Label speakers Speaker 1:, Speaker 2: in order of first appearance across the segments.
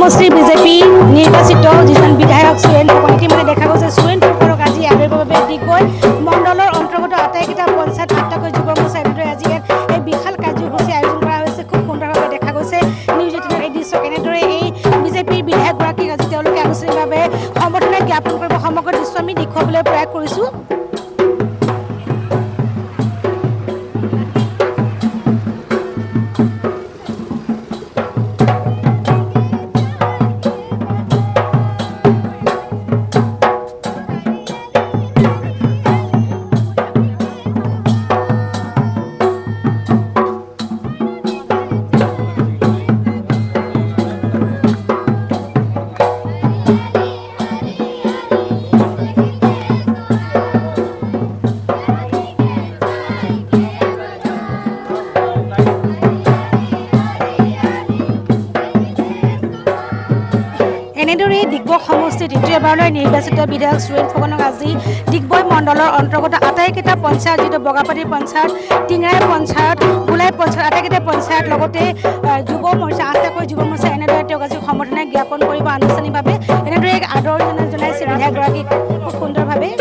Speaker 1: সমষ্টিৰ বিজেপি নিৰ্বাচিত যিজন বিধায়ক সুৰেন ফুকন ইতিমধ্যে দেখা গৈছে সুৰেন ফুকনক আজি আদৰিবৰ বাবে ডিগবৈ মণ্ডলৰ অন্তৰ্গত আটাইকেইটা পঞ্চায়ত আটাকৈ যুৱ মৰ্চা এনেদৰে আজি ইয়াত এই বিশাল কাৰ্যসূচী আয়োজন কৰা হৈছে খুব সুন্দৰভাৱে দেখা গৈছে নিউজ 18 এই দৃশ্য এনেদৰে এই বিজেপিৰ বিধায়কগৰাকীক আজি তেওঁলোকে আনুষ্ঠানিকভাৱে সম্বৰ্ধনা জ্ঞাপন কৰিব সমগ্ৰ দৃশ্য আমি দেখুৱাবলৈ প্ৰয়াস কৰিছোঁ। এনেদৰে ডিগবৈ সমষ্টিৰ দ্বিতীয়বাৰলৈ নিৰ্বাচিত বিধায়ক সুৰেন ফুকনক আজি ডিগবৈ মণ্ডলৰ অন্তৰ্গত আটাইকেইটা পঞ্চায়ত যিটো বগাপাটি পঞ্চায়ত টিংৰাই পঞ্চায়ত গোলাই পঞ্চায়ত আটাইকেইটা পঞ্চায়ত লগতে যুৱ মৰ্চা আটাকৈ যুৱ মৰ্চা এনেদৰে তেওঁক আজি সম্বৰ্ধনা জ্ঞাপন কৰিব আনুষ্ঠানিকভাৱে এনেদৰে আদৰ জনাইছে বিধায়কগৰাকীক খুব সুন্দৰভাৱে।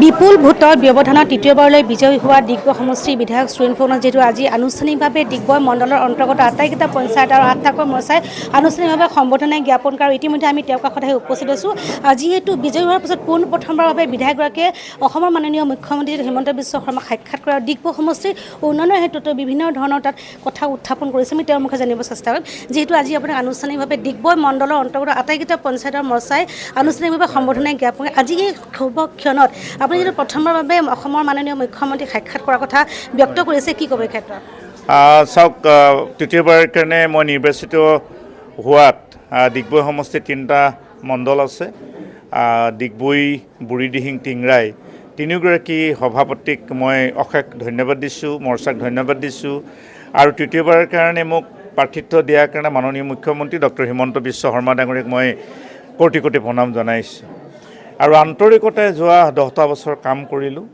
Speaker 1: বিপুল ভোটৰ ব্যৱধানত তৃতীয়বাৰলৈ বিজয়ী হোৱা ডিগবৈ সমষ্টিৰ বিধায়ক সুৰেন ফুকনক যিহেতু আজি আনুষ্ঠানিকভাৱে ডিগবৈ মণ্ডলৰ অন্তৰ্গত আটাইকেইটা পঞ্চায়ত আৰু আঠটাকৈ মৰ্চাই আনুষ্ঠানিকভাৱে সম্বৰ্ধনা জ্ঞাপন কৰা আৰু ইতিমধ্যে আমি তেওঁৰ কাষত আহি উপস্থিত আছোঁ। যিহেতু বিজয়ী হোৱাৰ পিছত প্ৰথমবাৰৰ বাবে বিধায়কগৰাকীয়ে অসমৰ মাননীয় মুখ্যমন্ত্ৰী হিমন্ত বিশ্ব শৰ্মাক সাক্ষাৎ কৰা আৰু ডিগবৈ সমষ্টিৰ উন্নয়নৰ ক্ষেত্ৰতো বিভিন্ন ধৰণৰ তাত কথা উত্থাপন কৰিছে আমি তেওঁৰ মুখে জানিব চেষ্টা কৰিম। যিহেতু আজি আপোনাক আনুষ্ঠানিকভাৱে ডিগবৈ মণ্ডলৰ অন্তৰ্গত আটাইকেইটা পঞ্চায়তৰ মৰ্চাই আনুষ্ঠানিকভাৱে সম্বৰ্ধনা জ্ঞাপন আজি এই শুভ ক্ষণত আপুনি যিটো প্ৰথমবাৰৰ বাবে অসমৰ মাননীয় মুখ্যমন্ত্ৰীক সাক্ষাৎ কৰাৰ কথা ব্যক্ত কৰিছে কি ক'ব এই ক্ষেত্ৰত?
Speaker 2: চাওক, তৃতীয়বাৰৰ কাৰণে মই নিৰ্বাচিত হোৱাত ডিগবৈ সমষ্টিৰ 3টা মণ্ডল আছে। ডিগবৈ, বুঢ়ীদিহিং, টিংৰাই তিনিওগৰাকী সভাপতিক মই অশেষ ধন্যবাদ দিছোঁ, মৰ্চাক ধন্যবাদ দিছোঁ আৰু তৃতীয়বাৰৰ কাৰণে মোক প্ৰাৰ্থিত্ব দিয়াৰ কাৰণে মাননীয় মুখ্যমন্ত্ৰী ডক্টৰ হিমন্ত বিশ্ব শৰ্মা ডাঙৰীয়াক মই কোটি কোটি প্ৰণাম জনাইছোঁ আৰু আন্তৰিকতাৰে যোৱা 10টা বছৰ কাম কৰিলোঁ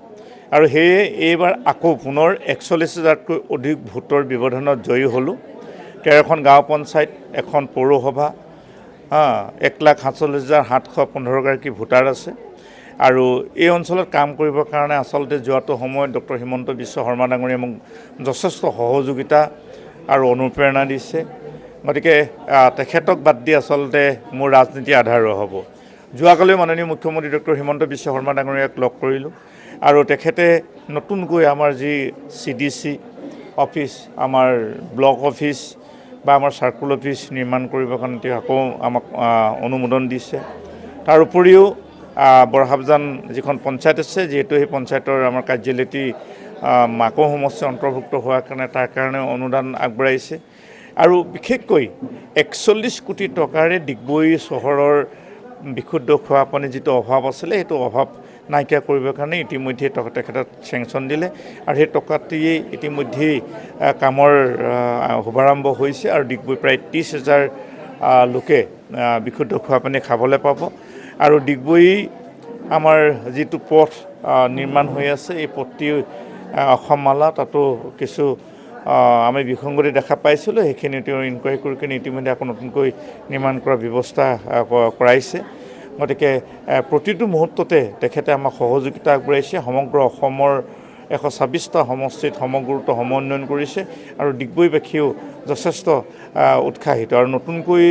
Speaker 2: আৰু সেয়ে এইবাৰ আকৌ পুনৰ 41,000তকৈ অধিক ভোটৰ ব্যৱধানত জয়ী হ'লোঁ। 13খন গাঁও পঞ্চায়ত, এখন পৌৰসভা, 1,47,715গৰাকী ভোটাৰ আছে আৰু এই অঞ্চলত কাম কৰিবৰ কাৰণে আচলতে যোৱাটো সময়ত ডক্টৰ হিমন্ত বিশ্ব শৰ্মা ডাঙৰীয়াই মোক যথেষ্ট সহযোগিতা আৰু অনুপ্ৰেৰণা দিছে। গতিকে তেখেতক বাদ দি আচলতে মোৰ ৰাজনীতি আধাৰ হ'ব। যোৱাকালি মাননীয় মুখ্যমন্ত্ৰী ডক্টৰ হিমন্ত বিশ্ব শৰ্মা ডাঙৰীয়াক লগ কৰিলোঁ আৰু তেখেতে নতুনকৈ আমাৰ যি CDC অফিচ, আমাৰ ব্লক অফিচ বা আমাৰ চাৰ্কুল অফিচ নিৰ্মাণ কৰিবৰ কাৰণে তেওঁ আকৌ আমাক অনুমোদন দিছে। তাৰ উপৰিও বৰহাবজান যিখন পঞ্চায়ত আছে, যিহেতু সেই পঞ্চায়তৰ আমাৰ কাৰ্যালয়টি মাকৌ সমষ্টিৰ অন্তৰ্ভুক্ত হোৱাৰ কাৰণে তাৰ কাৰণে অনুদান আগবঢ়াইছে আৰু বিশেষকৈ 41 কোটি টকাৰে ডিগবৈ চহৰৰ বিশুদ্ধ খোৱা পানীৰ যিটো অভাৱ আছিলে সেইটো অভাৱ নাইকিয়া কৰিবৰ কাৰণে ইতিমধ্যে তেখেতক চেংচন দিলে আৰু সেই টকাটিয়ে ইতিমধ্যেই কামৰ শুভাৰম্ভ হৈছে আৰু ডিগবৈ প্ৰায় 30,000 লোকে বিশুদ্ধ খোৱা পানী খাবলৈ পাব আৰু ডিগবৈ আমাৰ যিটো পথ নিৰ্মাণ হৈ আছে এই পথটি অসমমালা তাতো কিছু আমি বিসংগতি দেখা পাইছিলোঁ, সেইখিনি তেওঁ ইনকুৱাৰী কৰি কিনে ইতিমধ্যে আকৌ নতুনকৈ নিৰ্মাণ কৰাৰ ব্যৱস্থা কৰাইছে। গতিকে প্ৰতিটো মুহূৰ্ততে তেখেতে আমাক সহযোগিতা আগবঢ়াইছে। সমগ্ৰ অসমৰ 126টা সমষ্টিত সমগ্ৰটো সমন্বয়ন কৰিছে আৰু ডিগবৈবাসীও যথেষ্ট উৎসাহিত আৰু নতুনকৈ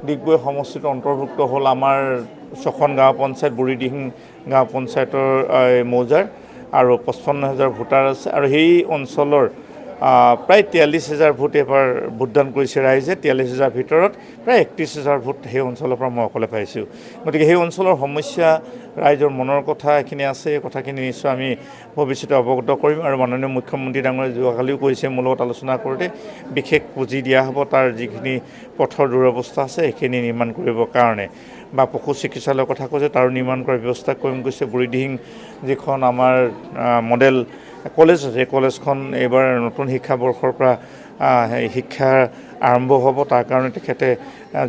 Speaker 2: ডিগবৈ সমষ্টিত অন্তৰ্ভুক্ত হ'ল আমাৰ 6খন গাঁও পঞ্চায়ত, বুঢ়ীদিহিং গাঁও পঞ্চায়তৰ মৌজাৰ আৰু 55,000 ভোটাৰ আছে আৰু সেই অঞ্চলৰ প্ৰায় 43,000 ভোট এবাৰ ভোটদান কৰিছে ৰাইজে। 43,000 ভিতৰত প্ৰায় 31,000 ভোট সেই অঞ্চলৰ পৰা মই অকলে পাইছোঁ। গতিকে সেই অঞ্চলৰ সমস্যা, ৰাইজৰ মনৰ কথা এইখিনি আছে। এই কথাখিনি নিশ্চয় আমি ভৱিষ্যতে অৱগত কৰিম। আৰু মাননীয় মুখ্যমন্ত্ৰী ডাঙৰীয়াই যোৱাকালিও কৈছে, মোৰ লগত আলোচনা কৰোঁতে বিশেষ পুঁজি দিয়া হ'ব তাৰ যিখিনি পথৰ দুৰৱস্থা আছে সেইখিনি নিৰ্মাণ কৰিবৰ কাৰণে। বা পশু চিকিৎসালয়ৰ কথা কৈছে, তাৰো নিৰ্মাণ কৰাৰ ব্যৱস্থা কৰিম কৈছে। বুঢ়ীদিহিং যিখন আমাৰ মডেল কলেজ আছে, সেই কলেজখন এইবাৰ নতুন শিক্ষাবৰ্ষৰ পৰা শিক্ষা আৰম্ভ হ'ব। তাৰ কাৰণে তেখেতে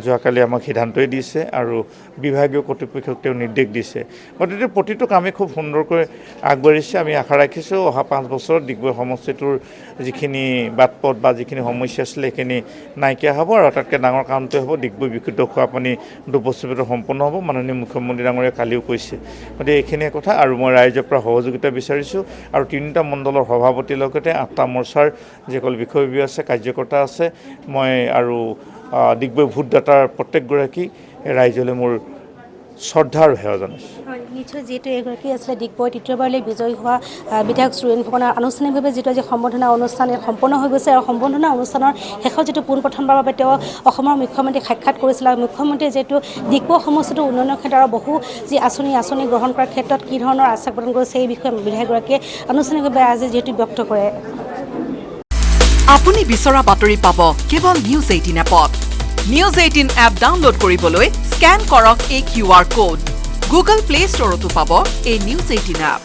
Speaker 2: যোৱাকালি আমাক সিদ্ধান্তই দিছে আৰু বিভাগীয় কৰ্তৃপক্ষক তেওঁ নিৰ্দেশ দিছে। গতিকে প্ৰতিটো কামেই খুব সুন্দৰকৈ আগবাঢ়িছে। আমি আশা ৰাখিছোঁ অহা 5 বছৰত ডিগবৈ সমষ্টিটোৰ যিখিনি বাট পথ বা যিখিনি সমস্যা আছিলে সেইখিনি নাইকিয়া হ'ব। আৰু আটাইতকৈ ডাঙৰ কামটোৱে হ'ব ডিগবৈ বিশুদ্ধ খোৱা পানী 2 বছৰৰ ভিতৰত সম্পূৰ্ণ হ'ব। মাননীয় মুখ্যমন্ত্ৰী ডাঙৰীয়াই কালিও কৈছে। গতিকে এইখিনিয়ে কথা। আৰু মই ৰাইজৰ পৰা সহযোগিতা বিচাৰিছোঁ। আৰু 3টা মণ্ডলৰ সভাপতিৰ লগতে 8টা মৰ্চাৰ যিসকল বিষয়ববীয়া আছে, কাৰ্যকৰ্তা আছে, মই আৰু ডিগবৈ ভোটদাতাৰ প্ৰত্যেকগৰাকী ৰাইজলৈ মোৰ শ্ৰদ্ধা আৰু সেৱা জনাইছোঁ।
Speaker 1: নিশ্চয়, যিহেতু এগৰাকী আছিলে ডিগবৈ তৃতীয়বাৰলৈ বিজয়ী হোৱা বিধায়ক সুৰেন ফুকনৰ আনুষ্ঠানিকভাৱে যিটো আজি সম্বৰ্ধনা অনুষ্ঠান ইয়াত সম্পন্ন হৈ গৈছে। আৰু সম্বৰ্ধনা অনুষ্ঠানৰ শেষত যিটো পোনপ্ৰথমবাৰৰ বাবে তেওঁ অসমৰ মুখ্যমন্ত্ৰীক সাক্ষাৎ কৰিছিল। আৰু মুখ্যমন্ত্ৰীয়ে যিহেতু ডিগবৈ সমষ্টিটোৰ উন্নয়নৰ ক্ষেত্ৰত আৰু বহু যি আঁচনি গ্ৰহণ কৰাৰ ক্ষেত্ৰত কি ধৰণৰ আশ্বাস প্ৰদান কৰিছে এই বিষয়ে বিধায়কগৰাকীয়ে আনুষ্ঠানিকভাৱে আজি যিহেতু ব্যক্ত কৰে।
Speaker 3: আপুনি বিচৰা বাতৰি পাব কেৱল নিউজ 18 এপত। নিউজ 18 এপ ডাউনলোড কৰিবলৈ স্কেন কৰক এই QR কোড। গুগল প্লে ষ্টৰতো পাব এই নিউজ 18 এপ।